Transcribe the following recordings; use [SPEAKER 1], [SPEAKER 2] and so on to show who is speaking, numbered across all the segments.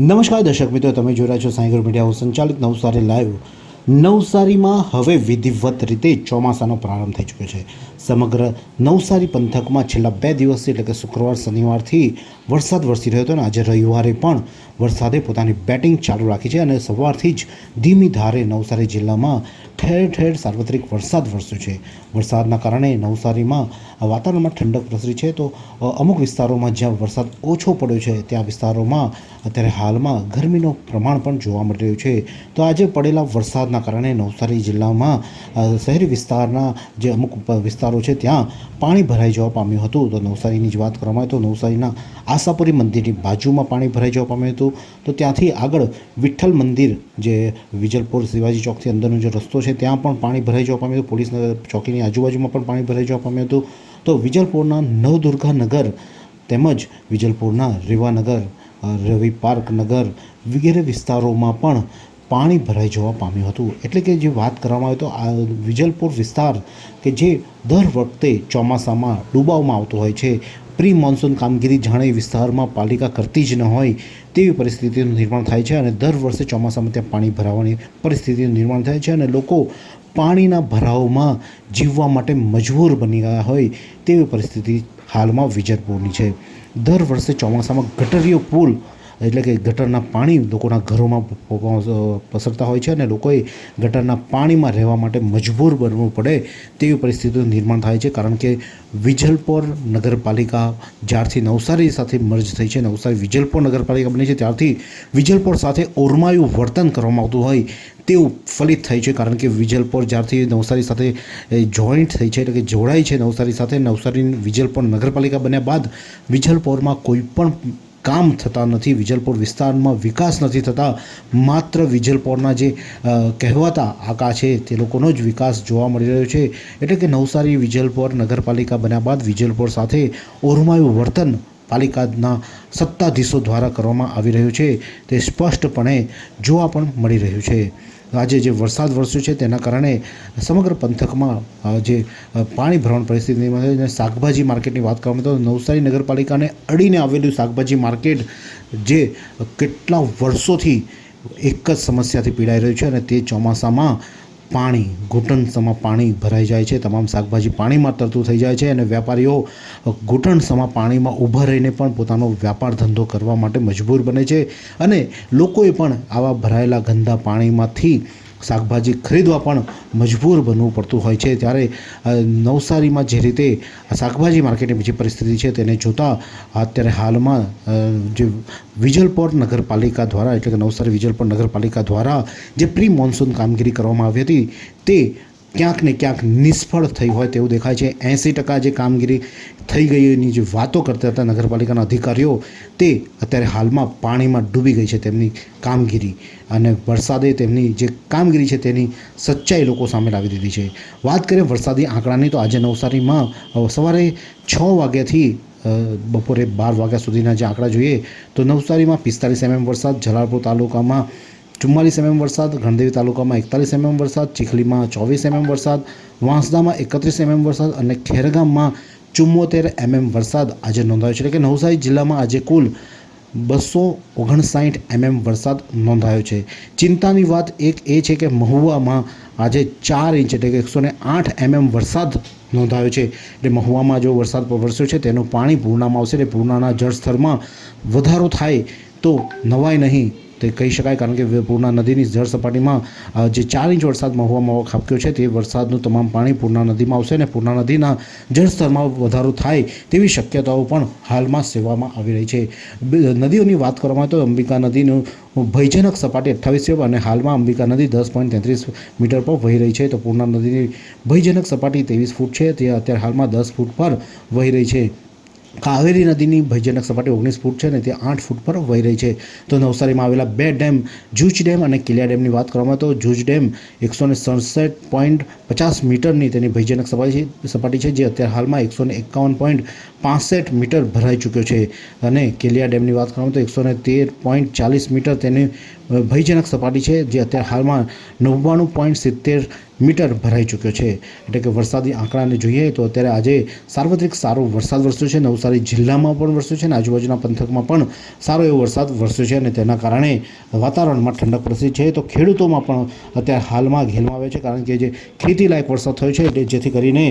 [SPEAKER 1] નમસ્કાર દર્શક મિત્રો, તમે જોઈ રહ્યા છો સાઈ ગ્રુપ મીડિયા સંચાલિત નવસારી લાઈવ। નવસારીમાં હવે વિધિવત રીતે ચોમાસાનો પ્રારંભ થઈ ચૂક્યો છે। સમગ્ર નવસારી પંથકમાં છેલ્લા 2 દિવસથી એટલે કે શુક્રવાર શનિવારથી વરસાદ વરસી રહ્યો હતો અને આજે રવિવારે પણ વરસાદે પોતાની બેટિંગ ચાલુ રાખી છે અને સવારથી જ ધીમી ધારે નવસારી જિલ્લામાં ઠેર ઠેર સાર્વત્રિક વરસાદ વરસ્યો છે। વરસાદના કારણે નવસારીમાં વાતાવરણમાં ઠંડક પ્રસરી છે, તો અમુક વિસ્તારોમાં જ્યાં વરસાદ ઓછો પડ્યો છે ત્યાં વિસ્તારોમાં અત્યારે હાલમાં ગરમીનું પ્રમાણ પણ જોવા મળી રહ્યું છે। તો આજે પડેલા વરસાદના કારણે નવસારી જિલ્લામાં શહેરી વિસ્તારના જે અમુક વિસ્તારો છે ત્યાં પાણી ભરાઈ જવા પામ્યું હતું। તો નવસારીની જ વાત કરવામાં આવે તો નવસારીના આશાપુરી મંદિરની બાજુમાં પાણી ભરાઈ જવા પામ્યું હતું। તો ત્યાંથી આગળ વિઠ્ઠલ મંદિર, જે વિજલપુર શિવાજી ચોકથી અંદરનો જે રસ્તો છે ત્યાં પણ પાણી ભરાઈ જવા પામ્યું હતું। પોલીસ ચોકીની આજુબાજુમાં પણ પાણી ભરાઈ જવા પામ્યું હતું। તો વિજલપુરના નવદુર્ગા નગર તેમજ વિજલપુરના રેવાનગર, રવિ પાર્ક નગર વગેરે વિસ્તારોમાં પણ પાણી ભરાઈ જવા પામ્યું હતું। એટલે કે જે વાત કરવામાં આવે તો આ વિજલપુર વિસ્તાર કે જે દર વખતે ચોમાસામાં ડૂબાવવામાં આવતો હોય છે, પ્રી મોન્સૂન કામગીરી જાણે વિસ્તારમાં પાલિકા કરતી જ ન હોય તેવી પરિસ્થિતિનું નિર્માણ થાય છે અને દર વર્ષે ચોમાસામાં ત્યાં પાણી ભરાવાની પરિસ્થિતિનું નિર્માણ થાય છે અને લોકો પાણીના ભરાવમાં જીવવા માટે મજબૂર બની ગયા હોય તેવી પરિસ્થિતિ હાલમાં વિજલપુરની છે। દર વર્ષે ચોમાસામાં ગટરીયો પુલ એટલે કે ગટરના પાણી લોકોના ઘરોમાં પસરતા હોય છે અને લોકોએ ગટરના પાણીમાં રહેવા માટે મજબૂર બનવું પડે તેવી પરિસ્થિતિનું નિર્માણ થાય છે। કારણ કે વિજલપોર નગરપાલિકા જ્યારથી નવસારી સાથે મર્જ થઈ છે, નવસારી વિજલપોર નગરપાલિકા બની છે, ત્યારથી વિજલપોર સાથે ઓરમાયું વર્તન કરવામાં આવતું હોય તેવું ફલિત થાય છે। કારણ કે વિજલપોર જ્યારથી નવસારી સાથે જોઈન્ટ થઈ છે એટલે કે જોડાઈ છે નવસારી સાથે, નવસારી વિજલપોર નગરપાલિકા બન્યા બાદ વિજલપોરમાં કોઈ પણ કામ થતા નથી, વિજલપોર વિસ્તારમાં વિકાસ નથી થતા, માત્ર વિજલપોરના જે કહેવાતા આકા છે તે લોકોનો જ વિકાસ જોવા મળી રહ્યો છે। એટલે કે નવસારી વિજલપોર નગરપાલિકા બન્યા બાદ વિજલપોર સાથે ઓરમાયું વર્તન પાલિકાના સત્તાધીશો દ્વારા કરવામાં આવી રહ્યું છે તે સ્પષ્ટપણે જોવા પણ મળી રહ્યું છે। આજે જે વરસાદ વરસ્યો છે તેના કારણે સમગ્ર પંથકમાં જે પાણી ભરાવાની પરિસ્થિતિમાં છે। શાકભાજી માર્કેટની વાત કરવામાં તો નવસારી નગરપાલિકાને અડીને આવેલું શાકભાજી માર્કેટ જે કેટલા વર્ષોથી એક જ સમસ્યાથી પીડાઈ રહ્યું છે અને તે ચોમાસામાં પાણી ઘૂંટણસમાં પાણી ભરાઈ જાય છે, તમામ શાકભાજી પાણીમાં તરતું થઈ જાય છે અને વેપારીઓ ઘૂંટણસમાં પાણીમાં ઊભા રહીને પણ પોતાનો વ્યાપાર ધંધો કરવા માટે મજબૂર બને છે અને લોકોએ પણ આવા ભરાયેલા ગંદા પાણીમાંથી શાકભાજી ખરીદવા પણ મજબૂર બનવું પડતું હોય છે। ત્યારે નવસારીમાં જે રીતે શાકભાજી માર્કેટની બીજી પરિસ્થિતિ છે તેને જોતાં અત્યારે હાલમાં જે વિજલપોર નગરપાલિકા દ્વારા એટલે કે નવસારી વિજલપોર નગરપાલિકા દ્વારા જે પ્રી મોન્સૂન કામગીરી કરવામાં આવી હતી તે ક્યાંક ને ક્યાંક નિષ્ફળ થઈ હોય તેવું દેખાય છે। 80% જે કામગીરી થઈ ગઈની જે વાતો કરતા હતા નગરપાલિકાના અધિકારીઓ તે અત્યારે હાલમાં પાણીમાં ડૂબી ગઈ છે તેમની કામગીરી, અને વરસાદે તેમની જે કામગીરી છે તેની સચ્ચાઈ લોકો સામે લાવી દીધી છે। વાત કરીએ વરસાદી આંકડાની તો આજે નવસારીમાં સવારે 6 વાગ્યાથી બપોરે 12 વાગ્યા સુધીના જે આંકડા જોઈએ તો નવસારીમાં 45 mm વરસાદ, જલાલપુર તાલુકામાં 44 mm વરસાદ, ગણદેવી તાલુકામાં 41 mm વરસાદ, ચીખલીમાં 24 mm વરસાદ, વાંસદામાં 31 mm વરસાદ અને ખેરગામમાં 74 mm વરસાદ આજે નોંધાયો છે। એટલે કે નવસારી જિલ્લામાં આજે કુલ 259 mm વરસાદ નોંધાયો છે। ચિંતાની વાત એક એ છે કે મહુવામાં આજે 4 ઇંચ એટલે કે 108 mm વરસાદ નોંધાયો છે। એટલે મહુવામાં જો વરસાદ વરસ્યો છે તેનું પાણી પૂર્ણામાં આવશે એટલે પૂર્ણાના જળસ્તરમાં વધારો થાય તો નવાય નહીં તે કહી શકાય। કારણ કે પૂર્ણા નદીની જળ સપાટીમાં જે 4 ઇંચ વરસાદ મહુવામાં ખાબક્યો છે તે વરસાદનું તમામ પાણી પૂર્ણા નદીમાં આવશે અને પૂર્ણા નદીના જળસ્તરમાં વધારો થાય તેવી શક્યતાઓ પણ હાલમાં સેવામાં આવી રહી છે। નદીઓની વાત કરવામાં આવે તો અંબિકા નદીનું ભયજનક સપાટી 28 છે અને હાલમાં અંબિકા નદી 10.33 મીટર પર વહી રહી છે, તો પૂર્ણા નદીની ભયજનક સપાટી 23 ફૂટ છે, તે અત્યારે હાલમાં 10 ફૂટ પર વહી રહી છે। કાવેરી નદીની ભયજનક સપાટી 19 ફૂટ છે અને તે 8 ફૂટ પર વહી રહી છે। તો નવસારીમાં આવેલા 2 ડેમ જૂજ ડેમ અને કિલિયા ડેમની વાત કરવામાં તો જૂજ ડેમ 167.50 મીટરની તેની ભયજનક સપાટી છે, જે અત્યારે હાલમાં 151.65 મીટર ભરાઈ ચૂક્યો છે અને કિલિયા ડેમની વાત કરવામાં તો 113.40 મીટર તેની ભયજનક સપાટી છે, જે અત્યારે હાલમાં 99.70 મીટર ભરાઈ ચૂક્યો છે. એટલે કે વરસાદી આંકડાને જોઈએ તો અત્યારે આજે સાર્વત્રિક સારો વરસાદ વરસ્યો છે. નવસારી જિલ્લામાં પણ વરસ્યો છે અને આજુબાજુના પંથકમાં પણ સારો એવો વરસાદ વરસ્યો છે અને તેના કારણે વાતાવરણમાં ઠંડક પ્રસરી છે. તો ખેડૂતોમાં પણ અત્યારે હાલમાં ઘેલમાં આવે છે, કારણ કે જે ખેતીલાયક વરસાદ થયો છે એટલે જેથી કરીને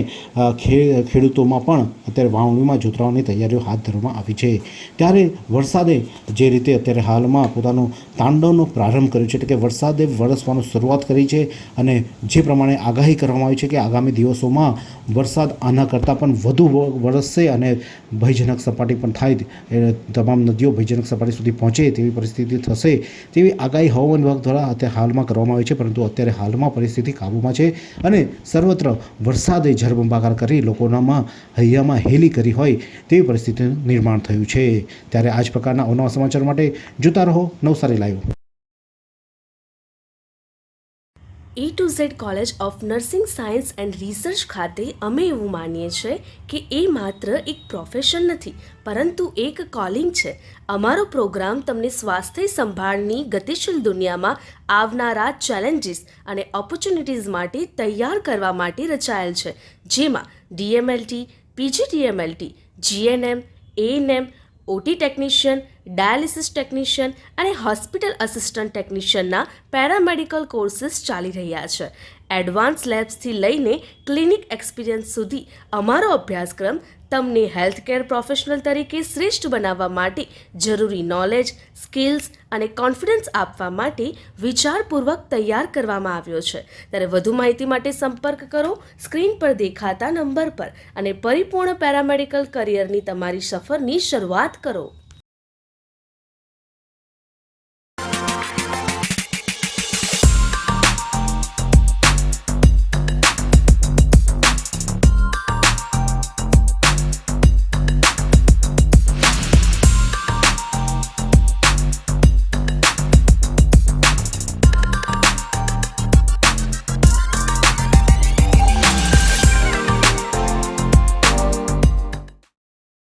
[SPEAKER 1] ખેડૂતોમાં પણ અત્યારે વાવણીમાં જોતરાવાની તૈયારીઓ હાથ ધરવામાં આવી છે. ત્યારે વરસાદે જે રીતે અત્યારે હાલમાં પોતાનો તાંડવનો પ્રારંભ કર્યો છે, એટલે કે વરસાદે વરસવાનું શરૂઆત કરી છે અને જે પ્રમાણે આગાહી કરવામાં આવી છે કે આગામી દિવસોમાં વરસાદ આના કરતાં પણ વધુ વરસશે અને ભયજનક સપાટી પણ થાય, તમામ નદીઓ ભયજનક સપાટી સુધી પહોંચે તેવી પરિસ્થિતિ થશે તેવી આગાહી હવામાન વિભાગ દ્વારા અત્યારે હાલમાં કરવામાં આવી છે. પરંતુ અત્યારે હાલમાં પરિસ્થિતિ કાબૂમાં છે અને સર્વત્ર વરસાદે ઝરબંબાકાર કરી લોકોનામાં હૈયામાં હેલી કરી હોય તેવી પરિસ્થિતિનું નિર્માણ થયું છે. ત્યારે આ જ પ્રકારના અવનવા સમાચાર માટે જોતા રહો Navsari live.
[SPEAKER 2] A to Z college of nursing science and research ખાતે અમે એવું માનીએ છીએ કે એ માત્ર એક પ્રોફેશન નથી, પરંતુ એક કોલિંગ છે. અમારો પ્રોગ્રામ તમને સ્વાસ્થ્ય સંભાળની ગતિશીલ દુનિયામાં આવનારા ચેલેન્જીસ અને ઓપોર્ચ્યુનિટીઝ માટે તૈયાર કરવા માટે રચાયેલ છે, જેમાં DMLT, PGDMLT, GNM, ANM, OT technician, dialysis technician અને હોસ્પિટલ આસિસ્ટન્ટ ટેકનિશિયનના પેરામેડિકલ કોર્સીસ ચાલી રહ્યા છે. એડવાન્સ લેબ્સથી લઈને ક્લિનિક એક્સપિરિયન્સ સુધી અમારો અભ્યાસક્રમ તમને હેલ્થકેર પ્રોફેશનલ તરીકે શ્રેષ્ઠ બનાવવા માટે જરૂરી નોલેજ, સ્કિલ્સ અને કોન્ફિડન્સ આપવા માટે વિચારપૂર્વક તૈયાર કરવામાં આવ્યો છે. ત્યારે વધુ માહિતી માટે સંપર્ક કરો સ્ક્રીન પર દેખાતા નંબર પર અને પરિપૂર્ણ પેરામેડિકલ કરિયરની તમારી સફરની શરૂઆત કરો.